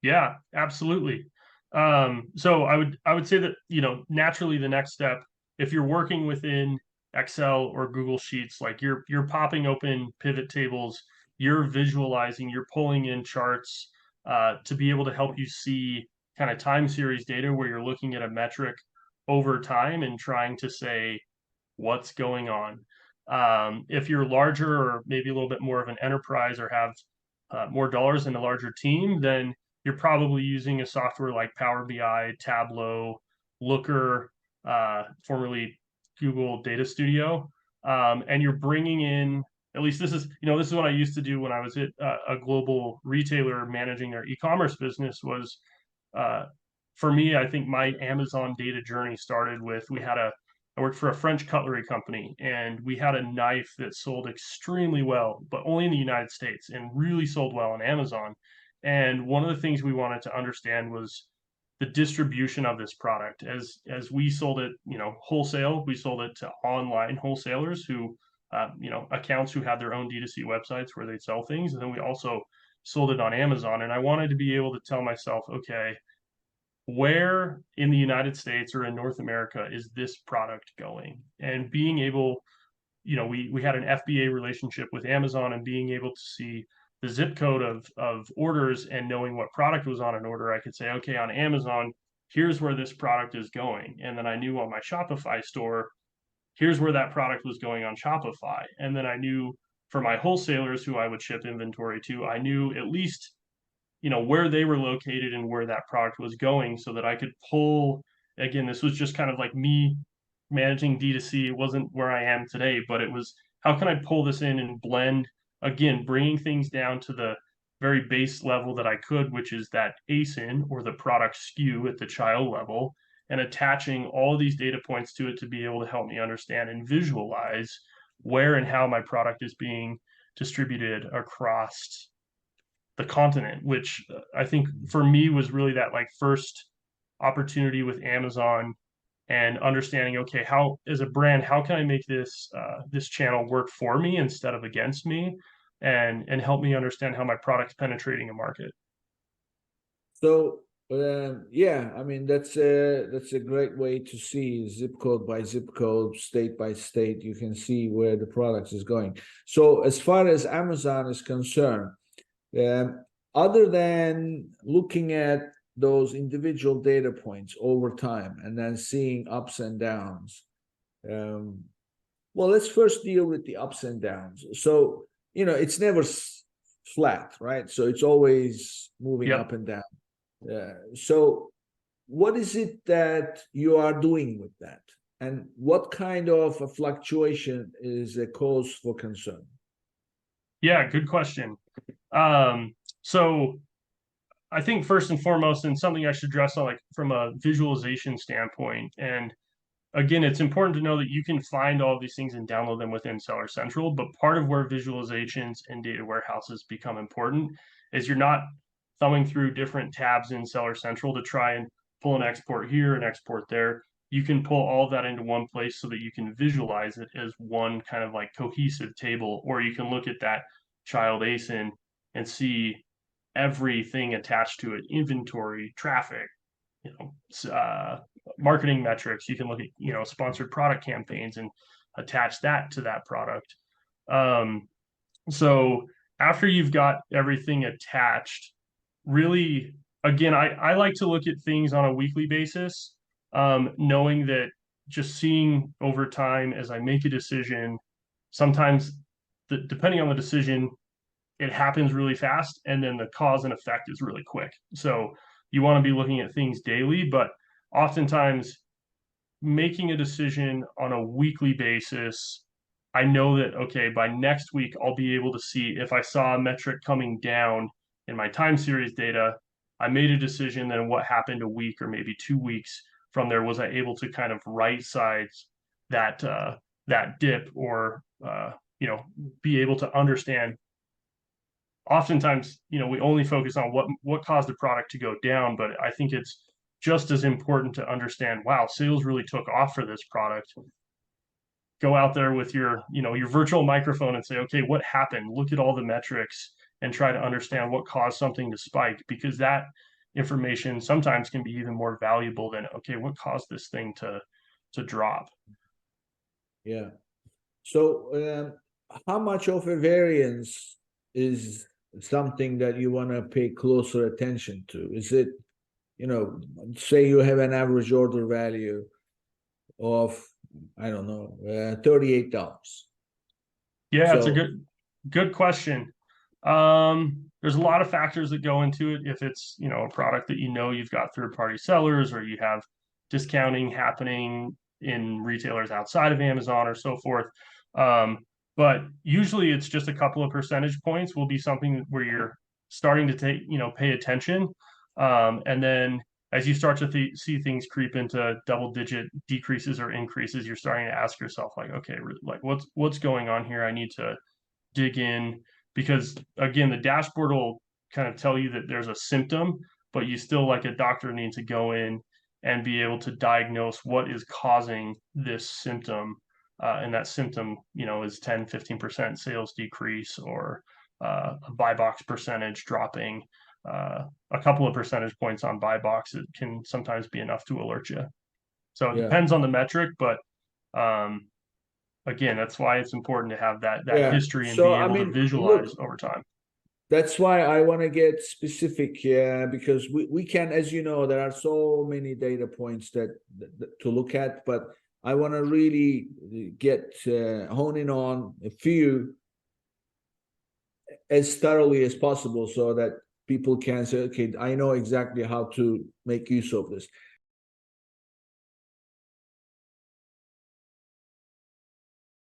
Yeah, absolutely. So I would say that, naturally the next step, if you're working within Excel or Google Sheets, like you're popping open pivot tables, you're visualizing, you're pulling in charts to be able to help you see kind of time series data where you're looking at a metric over time and trying to say what's going on. If you're larger or maybe a little bit more of an enterprise or have more dollars in a larger team, then you're probably using a software like Power BI, Tableau, Looker, formerly Google Data Studio, and you're bringing in. At least this is what I used to do when I was at a global retailer managing their e-commerce business. Was uh, for me, I think my Amazon data journey started with I worked for a French cutlery company, and we had a knife that sold extremely well, but only in the United States, and really sold well on Amazon. And one of the things we wanted to understand was the distribution of this product. As we sold it, wholesale, we sold it to online wholesalers who, accounts who had their own D2C websites where they'd sell things, and then we also sold it on Amazon. And I wanted to be able to tell myself, okay, where in the United States or in North America is this product going? And being able, we had an FBA relationship with Amazon, and being able to see the zip code of orders and knowing what product was on an order, I could say, okay, on Amazon, here's where this product is going. And then I knew on my Shopify store, here's where that product was going on Shopify. And then I knew for my wholesalers who I would ship inventory to, I knew at least where they were located and where that product was going so that I could pull. Again, this was just kind of like me managing D2C. It wasn't where I am today, but it was how can I pull this in and blend, again, bringing things down to the very base level that I could, which is that ASIN or the product SKU at the child level, and attaching all these data points to it to be able to help me understand and visualize where and how my product is being distributed across the continent, which I think for me was really that like first opportunity with Amazon and understanding, okay, how as a brand, how can I make this channel work for me instead of against me, and help me understand how my product's penetrating a market. So yeah, I mean that's a great way to see zip code by zip code, state by state. You can see where the product is going. So as far as Amazon is concerned, other than looking at those individual data points over time and then seeing ups and downs, well, let's first deal with the ups and downs. So it's never flat, right? So it's always moving Yep. up and down. So what is it that you are doing with that? And what kind of a fluctuation is a cause for concern? Yeah, good question. So I think first and foremost, and something I should address on like from a visualization standpoint, and again, it's important to know that you can find all of these things and download them within Seller Central. But part of where visualizations and data warehouses become important is you're not thumbing through different tabs in Seller Central to try and pull an export here and export there. You can pull all of that into one place so that you can visualize it as one kind of like cohesive table, or you can look at that child ASIN and see everything attached to it: inventory, traffic, you know, marketing metrics. You can look at sponsored product campaigns and attach that to that product. Um, so after you've got everything attached, really, again, I like to look at things on a weekly basis, knowing that just seeing over time as I make a decision, sometimes depending on the decision, it happens really fast, and then the cause and effect is really quick. So you want to be looking at things daily, but oftentimes making a decision on a weekly basis, I know that, okay, by next week, I'll be able to see if I saw a metric coming down in my time series data. I made a decision, then what happened a week or maybe 2 weeks from there? Was I able to kind of right size that dip, or be able to understand? Oftentimes, we only focus on what caused the product to go down, but I think it's just as important to understand, wow, sales really took off for this product. Go out there with your virtual microphone and say, okay, what happened? Look at all the metrics and try to understand what caused something to spike, because that information sometimes can be even more valuable than, okay, what caused this thing to drop. Yeah. So, how much of a variance is something that you want to pay closer attention to? Is it, say you have an average order value of, I don't know, $38. Yeah, it's a So, good question. There's a lot of factors that go into it. If it's, a product that you've got third party sellers, or you have discounting happening in retailers outside of Amazon or so forth. Um, but usually it's just a couple of percentage points will be something where you're starting to pay attention. And then as you start to see things creep into double digit decreases or increases, you're starting to ask yourself like, okay, like what's going on here? I need to dig in, because again, the dashboard will kind of tell you that there's a symptom, but you still, like a doctor, need to go in and be able to diagnose what is causing this symptom. And that symptom, is 10-15% sales decrease, or a buy box percentage dropping. A couple of percentage points on buy box, it can sometimes be enough to alert you. So it yeah, depends on the metric, but um, again, that's why it's important to have that yeah. history and So, be I able to mean, visualize look, over time. that's why I want to get specific, yeah, because we can, as you know, there are so many data points that to look at, but I want to really get honing on a few as thoroughly as possible so that people can say, okay, I know exactly how to make use of this.